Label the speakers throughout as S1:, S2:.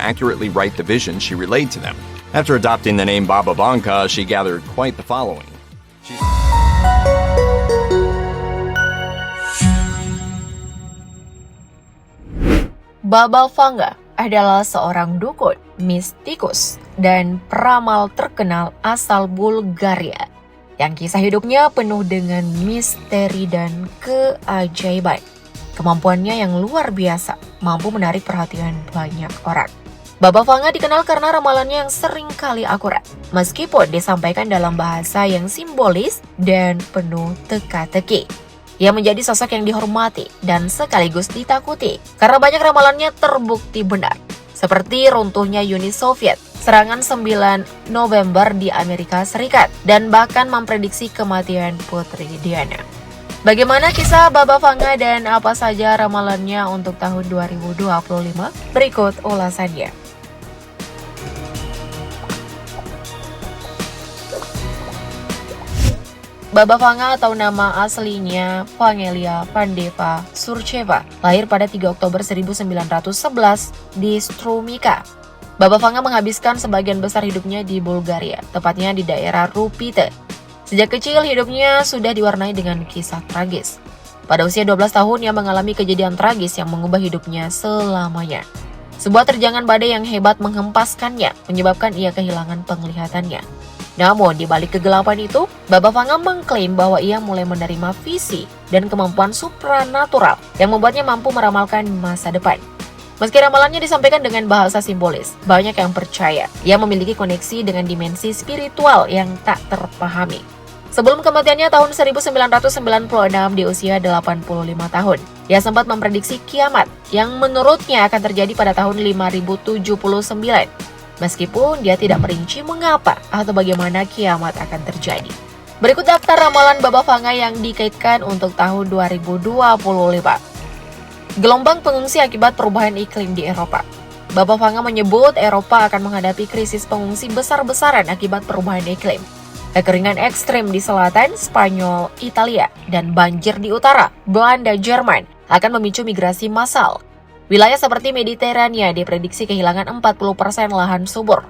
S1: accurately write the vision she relayed to them. After adopting the name Baba Vanga, she gathered quite the following.
S2: Baba Vanga adalah seorang dukun, mistikus, dan peramal terkenal asal Bulgaria yang kisah hidupnya penuh dengan misteri dan keajaiban. Kemampuannya yang luar biasa mampu menarik perhatian banyak orang. Baba Vanga dikenal karena ramalannya yang sering kali akurat, meskipun disampaikan dalam bahasa yang simbolis dan penuh teka-teki. Ia menjadi sosok yang dihormati dan sekaligus ditakuti karena banyak ramalannya terbukti benar. Seperti runtuhnya Uni Soviet, serangan 9 November di Amerika Serikat, dan bahkan memprediksi kematian Putri Diana. Bagaimana kisah Baba Vanga dan apa saja ramalannya untuk tahun 2025? Berikut ulasannya. Baba Vanga atau nama aslinya Vangelia Vandeva Surcheva, lahir pada 3 Oktober 1911 di Strumica. Baba Vanga menghabiskan sebagian besar hidupnya di Bulgaria, tepatnya di daerah Rupite. Sejak kecil hidupnya sudah diwarnai dengan kisah tragis. Pada usia 12 tahun ia mengalami kejadian tragis yang mengubah hidupnya selamanya. Sebuah terjangan badai yang hebat menghempaskannya, menyebabkan ia kehilangan penglihatannya. Namun, di balik kegelapan itu, Baba Vanga mengklaim bahwa ia mulai menerima visi dan kemampuan supranatural yang membuatnya mampu meramalkan masa depan. Meski ramalannya disampaikan dengan bahasa simbolis, banyak yang percaya ia memiliki koneksi dengan dimensi spiritual yang tak terpahami. Sebelum kematiannya tahun 1996 di usia 85 tahun, ia sempat memprediksi kiamat yang menurutnya akan terjadi pada tahun 5079. Meskipun dia tidak merinci mengapa atau bagaimana kiamat akan terjadi. Berikut daftar ramalan Baba Vanga yang dikaitkan untuk tahun 2025. Gelombang pengungsi akibat perubahan iklim di Eropa. Baba Vanga menyebut Eropa akan menghadapi krisis pengungsi besar-besaran akibat perubahan iklim. Kekeringan ekstrim di selatan, Spanyol, Italia, dan banjir di utara, Belanda, Jerman akan memicu migrasi massal. Wilayah seperti Mediterania diprediksi kehilangan 40% lahan subur.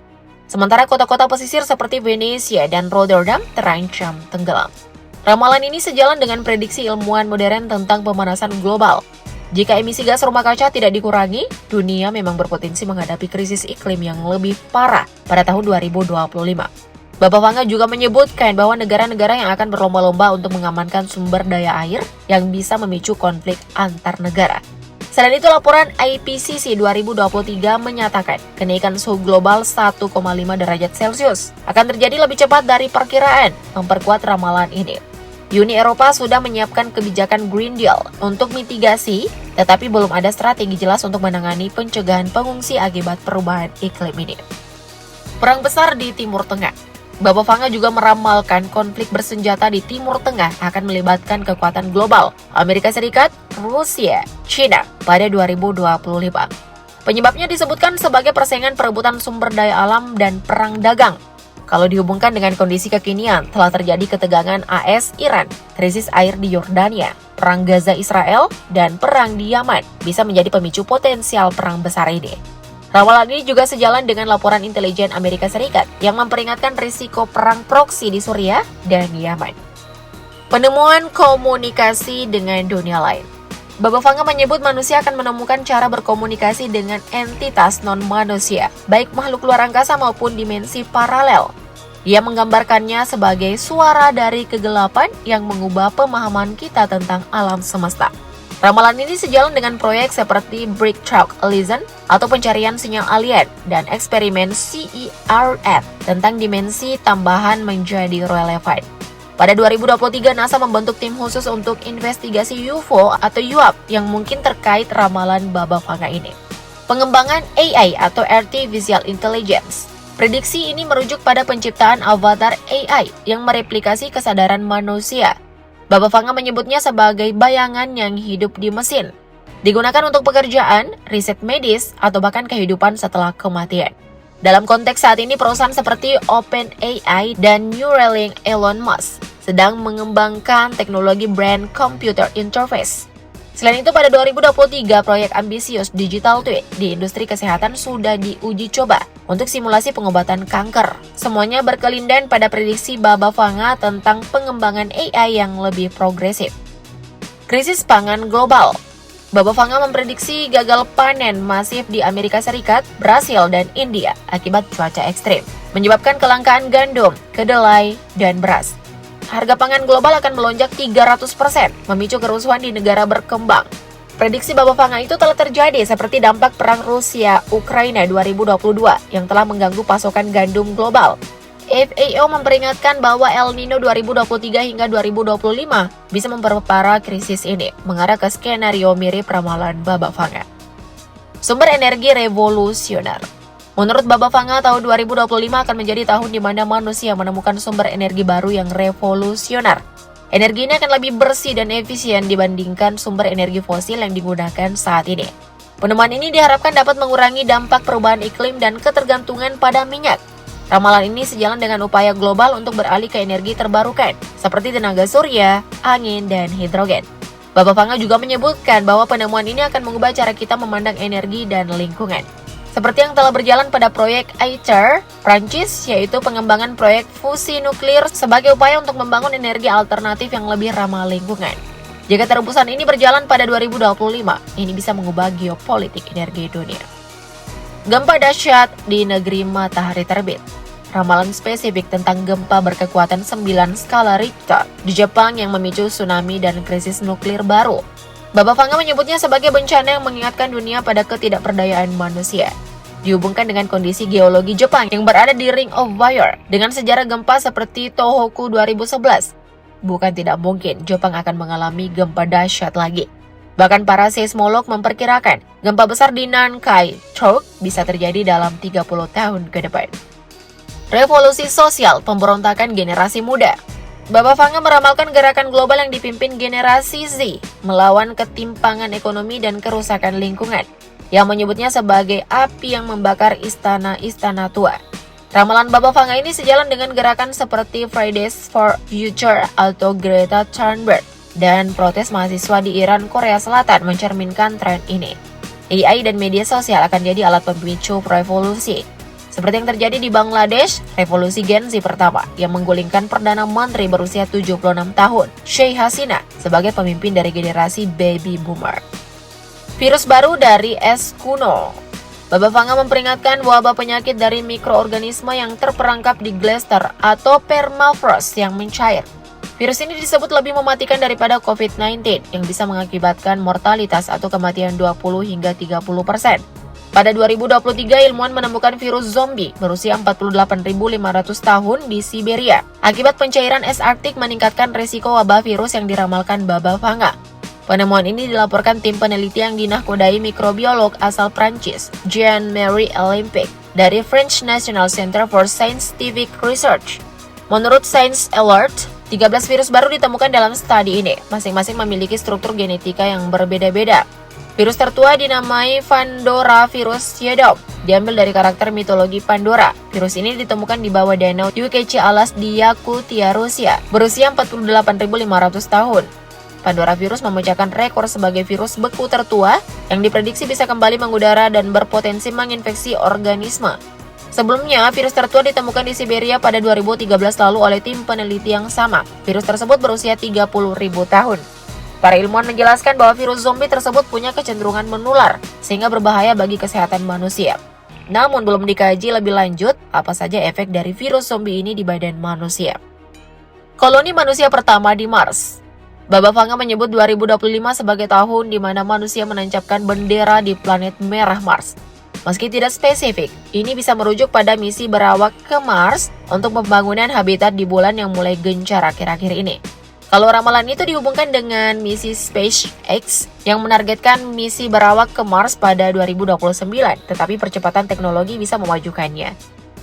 S2: Sementara kota-kota pesisir seperti Venesia dan Rotterdam terancam tenggelam. Ramalan ini sejalan dengan prediksi ilmuwan modern tentang pemanasan global. Jika emisi gas rumah kaca tidak dikurangi, dunia memang berpotensi menghadapi krisis iklim yang lebih parah pada tahun 2025. Baba Vanga juga menyebutkan bahwa negara-negara yang akan berlomba-lomba untuk mengamankan sumber daya air yang bisa memicu konflik antar negara. Selain itu, laporan IPCC 2023 menyatakan kenaikan suhu global 1,5 derajat Celcius akan terjadi lebih cepat dari perkiraan, memperkuat ramalan ini. Uni Eropa sudah menyiapkan kebijakan Green Deal untuk mitigasi, tetapi belum ada strategi jelas untuk menangani pencegahan pengungsi akibat perubahan iklim ini. Perang besar di Timur Tengah. Baba Vanga juga meramalkan konflik bersenjata di Timur Tengah akan melibatkan kekuatan global, Amerika Serikat, Rusia, China pada 2025. Penyebabnya disebutkan sebagai persaingan perebutan sumber daya alam dan perang dagang. Kalau dihubungkan dengan kondisi kekinian, telah terjadi ketegangan AS-Iran, krisis air di Yordania, perang Gaza-Israel, dan perang di Yaman bisa menjadi pemicu potensial perang besar ini. Ramalan ini juga sejalan dengan laporan intelijen Amerika Serikat yang memperingatkan risiko perang proksi di Suriah dan Yaman. Penemuan komunikasi dengan dunia lain. Baba Vanga menyebut manusia akan menemukan cara berkomunikasi dengan entitas non-manusia, baik makhluk luar angkasa maupun dimensi paralel. Ia menggambarkannya sebagai suara dari kegelapan yang mengubah pemahaman kita tentang alam semesta. Ramalan ini sejalan dengan proyek seperti Breakthrough Horizon atau pencarian sinyal alien dan eksperimen CERN tentang dimensi tambahan menjadi relevan. Pada 2023, NASA membentuk tim khusus untuk investigasi UFO atau UAP yang mungkin terkait ramalan Baba Vanga ini. Pengembangan AI atau Artificial Intelligence. Prediksi ini merujuk pada penciptaan avatar AI yang mereplikasi kesadaran manusia. Baba Vanga menyebutnya sebagai bayangan yang hidup di mesin. Digunakan untuk pekerjaan, riset medis, atau bahkan kehidupan setelah kematian. Dalam konteks saat ini, perusahaan seperti OpenAI dan Neuralink Elon Musk sedang mengembangkan teknologi Brain Computer Interface. Selain itu, pada 2023, proyek ambisius Digital Twin di industri kesehatan sudah diuji coba untuk simulasi pengobatan kanker. Semuanya berkelindan pada prediksi Baba Vanga tentang pengembangan AI yang lebih progresif. Krisis pangan global. Baba Vanga memprediksi gagal panen masif di Amerika Serikat, Brasil, dan India akibat cuaca ekstrim, menyebabkan kelangkaan gandum, kedelai, dan beras. Harga pangan global akan melonjak 300%, memicu kerusuhan di negara berkembang. Prediksi Baba Vanga itu telah terjadi seperti dampak perang Rusia-Ukraina 2022 yang telah mengganggu pasokan gandum global. FAO memperingatkan bahwa El Nino 2023 hingga 2025 bisa memperparah krisis ini, mengarah ke skenario mirip ramalan Baba Vanga. Sumber energi revolusioner. Menurut Baba Vanga, tahun 2025 akan menjadi tahun di mana manusia menemukan sumber energi baru yang revolusioner. Energi ini akan lebih bersih dan efisien dibandingkan sumber energi fosil yang digunakan saat ini. Penemuan ini diharapkan dapat mengurangi dampak perubahan iklim dan ketergantungan pada minyak. Ramalan ini sejalan dengan upaya global untuk beralih ke energi terbarukan, seperti tenaga surya, angin, dan hidrogen. Baba Vanga juga menyebutkan bahwa penemuan ini akan mengubah cara kita memandang energi dan lingkungan. Seperti yang telah berjalan pada proyek ITER, Prancis, yaitu pengembangan proyek fusi nuklir sebagai upaya untuk membangun energi alternatif yang lebih ramah lingkungan. Jika terobosan ini berjalan pada 2025, ini bisa mengubah geopolitik energi dunia. Gempa dahsyat di negeri matahari terbit. Ramalan spesifik tentang gempa berkekuatan 9 skala Richter di Jepang yang memicu tsunami dan krisis nuklir baru. Baba Vanga menyebutnya sebagai bencana yang mengingatkan dunia pada ketidakberdayaan manusia. Dihubungkan dengan kondisi geologi Jepang yang berada di Ring of Fire dengan sejarah gempa seperti Tohoku 2011. Bukan tidak mungkin Jepang akan mengalami gempa dahsyat lagi. Bahkan para seismolog memperkirakan gempa besar di Nankai Truk bisa terjadi dalam 30 tahun ke depan. Revolusi sosial pemberontakan generasi muda. Baba Vanga meramalkan gerakan global yang dipimpin generasi Z melawan ketimpangan ekonomi dan kerusakan lingkungan, yang menyebutnya sebagai api yang membakar istana-istana tua. Ramalan Baba Vanga ini sejalan dengan gerakan seperti Fridays for Future atau Greta Thunberg dan protes mahasiswa di Iran, Korea Selatan mencerminkan tren ini. AI dan media sosial akan jadi alat pemicu revolusi. Seperti yang terjadi di Bangladesh, revolusi Gen Z pertama yang menggulingkan Perdana Menteri berusia 76 tahun, Sheikh Hasina, sebagai pemimpin dari generasi baby boomer. Virus baru dari es kuno. Baba Vanga memperingatkan wabah penyakit dari mikroorganisme yang terperangkap di glacier atau permafrost yang mencair. Virus ini disebut lebih mematikan daripada COVID-19 yang bisa mengakibatkan mortalitas atau kematian 20 hingga 30%. Pada 2023, ilmuwan menemukan virus zombie berusia 48.500 tahun di Siberia. Akibat pencairan es Arktik meningkatkan risiko wabah virus yang diramalkan Baba Vanga. Penemuan ini dilaporkan tim peneliti yang dinahkodai mikrobiolog asal Prancis, Jean-Marie Olympic, dari French National Center for Scientific Research. Menurut Science Alert, 13 virus baru ditemukan dalam studi ini, masing-masing memiliki struktur genetika yang berbeda-beda. Virus tertua dinamai Pandora virus Yedom, diambil dari karakter mitologi Pandora. Virus ini ditemukan di bawah danau Yukachi Alas di Yakutia, Rusia, berusia 48.500 tahun. Pandora virus memecahkan rekor sebagai virus beku tertua yang diprediksi bisa kembali mengudara dan berpotensi menginfeksi organisme. Sebelumnya, virus tertua ditemukan di Siberia pada 2013 lalu oleh tim peneliti yang sama. Virus tersebut berusia 30.000 tahun. Para ilmuwan menjelaskan bahwa virus zombie tersebut punya kecenderungan menular, sehingga berbahaya bagi kesehatan manusia. Namun belum dikaji lebih lanjut apa saja efek dari virus zombie ini di badan manusia. Koloni manusia pertama di Mars. Baba Vanga menyebut 2025 sebagai tahun di mana manusia menancapkan bendera di planet merah Mars. Meski tidak spesifik, ini bisa merujuk pada misi berawak ke Mars untuk pembangunan habitat di bulan yang mulai gencar akhir-akhir ini. Kalau ramalan itu dihubungkan dengan misi SpaceX yang menargetkan misi berawak ke Mars pada 2029, tetapi percepatan teknologi bisa memajukannya.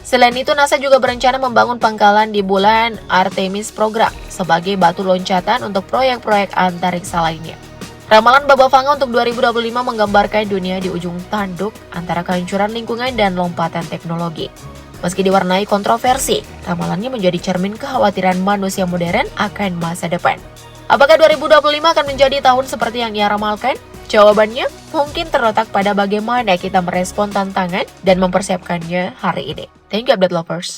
S2: Selain itu, NASA juga berencana membangun pangkalan di bulan Artemis program sebagai batu loncatan untuk proyek-proyek antariksa lainnya. Ramalan Baba Vanga untuk 2025 menggambarkan dunia di ujung tanduk antara kehancuran lingkungan dan lompatan teknologi. Meski diwarnai kontroversi, ramalannya menjadi cermin kekhawatiran manusia modern akan masa depan. Apakah 2025 akan menjadi tahun seperti yang ia ramalkan? Jawabannya mungkin terletak pada bagaimana kita merespon tantangan dan mempersiapkannya hari ini. Thank you update lovers.